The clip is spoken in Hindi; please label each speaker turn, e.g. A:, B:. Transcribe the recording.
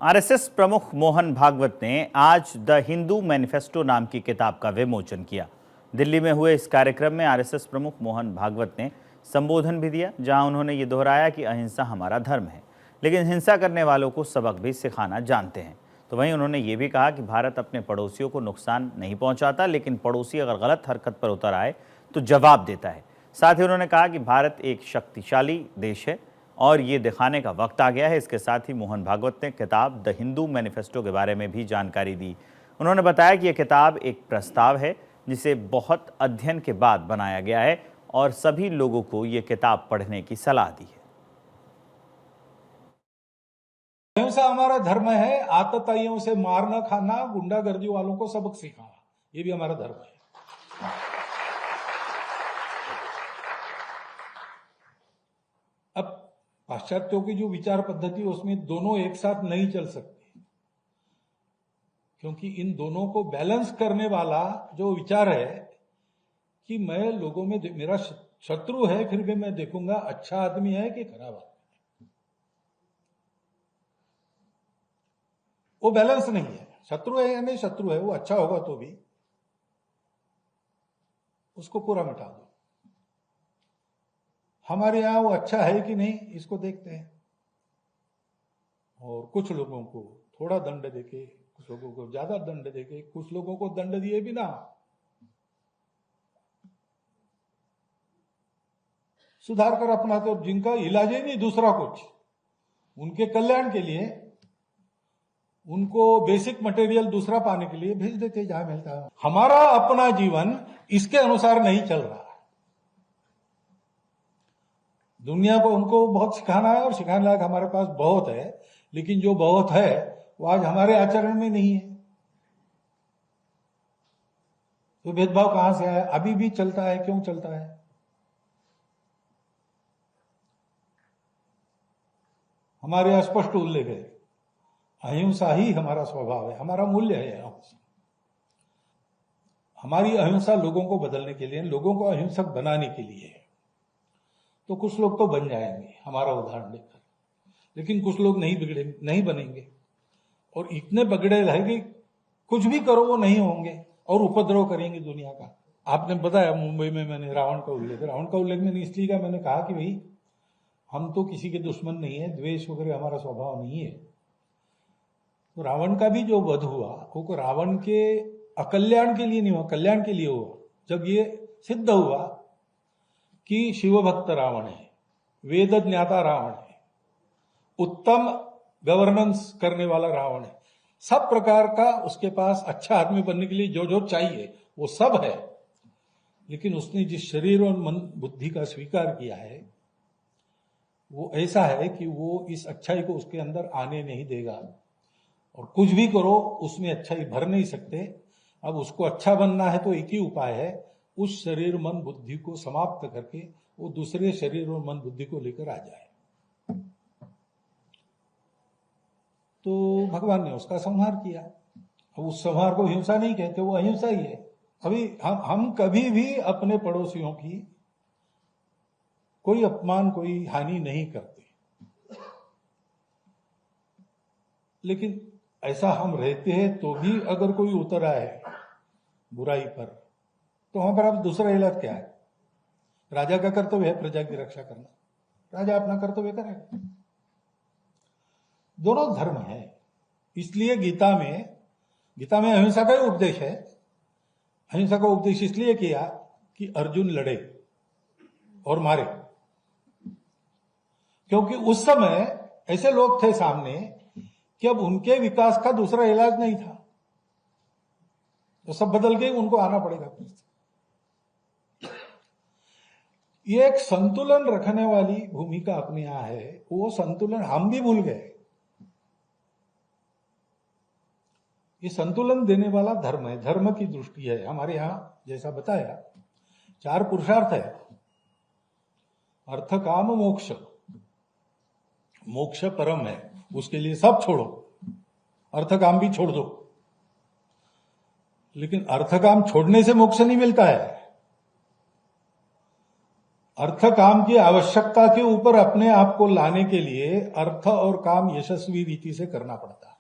A: आरएसएस प्रमुख मोहन भागवत ने आज द हिंदू मैनिफेस्टो नाम की किताब का विमोचन किया। दिल्ली में हुए इस कार्यक्रम में आरएसएस प्रमुख मोहन भागवत ने संबोधन भी दिया, जहां उन्होंने ये दोहराया कि अहिंसा हमारा धर्म है, लेकिन हिंसा करने वालों को सबक भी सिखाना जानते हैं। तो वहीं उन्होंने ये भी कहा कि भारत अपने पड़ोसियों को नुकसान नहीं पहुंचाता, लेकिन पड़ोसी अगर गलत हरकत पर उतर आए तो जवाब देता है। साथ ही उन्होंने कहा कि भारत एक शक्तिशाली देश है और ये दिखाने का वक्त आ गया है। इसके साथ ही मोहन भागवत ने किताब द हिंदू मैनिफेस्टो के बारे में भी जानकारी दी। उन्होंने बताया कि यह किताब एक प्रस्ताव है जिसे बहुत अध्ययन के बाद बनाया गया है और सभी लोगों को ये किताब पढ़ने की सलाह दी है।
B: अहिंसा हमारा धर्म है। आतताइयों से मारना खाना, गुंडागर्दी वालों को सबक सिखाना, ये भी हमारा धर्म है। अब पाश्चात्यों की जो विचार पद्धति उसमें दोनों एक साथ नहीं चल सकते, क्योंकि इन दोनों को बैलेंस करने वाला जो विचार है कि मैं लोगों में, मेरा शत्रु है फिर भी मैं देखूंगा अच्छा आदमी है कि खराब आदमी, वो बैलेंस नहीं है। शत्रु है या नहीं शत्रु है, वो अच्छा होगा तो भी उसको पूरा मिटा दो। हमारे यहां वो अच्छा है कि नहीं इसको देखते हैं, और कुछ लोगों को थोड़ा दंड देके, कुछ लोगों को ज्यादा दंड देके, कुछ लोगों को दंड दिए बिना सुधार कर अपना, तो जिनका इलाज ही नहीं दूसरा कुछ, उनके कल्याण के लिए उनको बेसिक मटेरियल दूसरा पाने के लिए भेज देते जहां मिलता है। हमारा अपना जीवन इसके अनुसार नहीं चल रहा। दुनिया को उनको बहुत सिखाना है और सिखाने लायक हमारे पास बहुत है, लेकिन जो बहुत है वो आज हमारे आचरण में नहीं है। तो भेदभाव कहां से आया, अभी भी चलता है, क्यों चलता है? हमारे स्पष्ट उल्लेख है, अहिंसा ही हमारा स्वभाव है, हमारा मूल्य है अहिंसा। हमारी अहिंसा लोगों को बदलने के लिए, लोगों को अहिंसक बनाने के लिए है। तो कुछ लोग तो बन जाएंगे हमारा उदाहरण लेकर, लेकिन कुछ लोग नहीं बनेंगे, और इतने बगड़े रहेंगे कुछ भी करो वो नहीं होंगे और उपद्रव करेंगे दुनिया का। आपने बताया मुंबई में मैंने रावण का उल्लेख मैंने इसलिए का, मैंने कहा कि भाई हम तो किसी के दुश्मन नहीं है, द्वेष वगैरह हमारा स्वभाव नहीं है। तो रावण का भी जो वध हुआ वो रावण के अकल्याण के लिए नहीं हुआ, कल्याण के लिए हुआ। जब ये सिद्ध हुआ कि शिवभक्त रावण है, वेद ज्ञाता रावण है, उत्तम गवर्नेंस करने वाला रावण है, सब प्रकार का उसके पास अच्छा आदमी बनने के लिए जो जो चाहिए वो सब है, लेकिन उसने जिस शरीर और मन बुद्धि का स्वीकार किया है वो ऐसा है कि वो इस अच्छाई को उसके अंदर आने नहीं देगा, और कुछ भी करो उसमें अच्छाई भर नहीं सकते। अब उसको अच्छा बनना है तो एक ही उपाय है, उस शरीर मन बुद्धि को समाप्त करके वो दूसरे शरीर और मन बुद्धि को लेकर आ जाए। तो भगवान ने उसका संहार किया। अब उस संहार को हिंसा नहीं कहते, वो अहिंसा ही है। अभी हम कभी भी अपने पड़ोसियों की कोई अपमान, कोई हानि नहीं करते, लेकिन ऐसा हम रहते हैं तो भी अगर कोई उतर आए बुराई पर, तो वहां पर अब दूसरा इलाज क्या है? राजा का कर्तव्य है प्रजा की रक्षा करना, राजा अपना कर्तव्य करेगा। दोनों धर्म है, इसलिए गीता में अहिंसा का ही उपदेश है। अहिंसा का उपदेश इसलिए किया कि अर्जुन लड़े और मारे, क्योंकि उस समय ऐसे लोग थे सामने कि अब उनके विकास का दूसरा इलाज नहीं था, तो सब बदल के उनको आना पड़ेगा। ये एक संतुलन रखने वाली भूमिका अपने यहां है, वो संतुलन हम भी भूल गए। ये संतुलन देने वाला धर्म है, धर्म की दृष्टि है। हमारे यहां जैसा बताया 4 पुरुषार्थ है, अर्थ काम मोक्ष। मोक्ष परम है, उसके लिए सब छोड़ो, अर्थ काम भी छोड़ दो। लेकिन अर्थ काम छोड़ने से मोक्ष नहीं मिलता है। अर्थ काम की आवश्यकता के ऊपर अपने आप को लाने के लिए अर्थ और काम यशस्वी रीति से करना पड़ता है।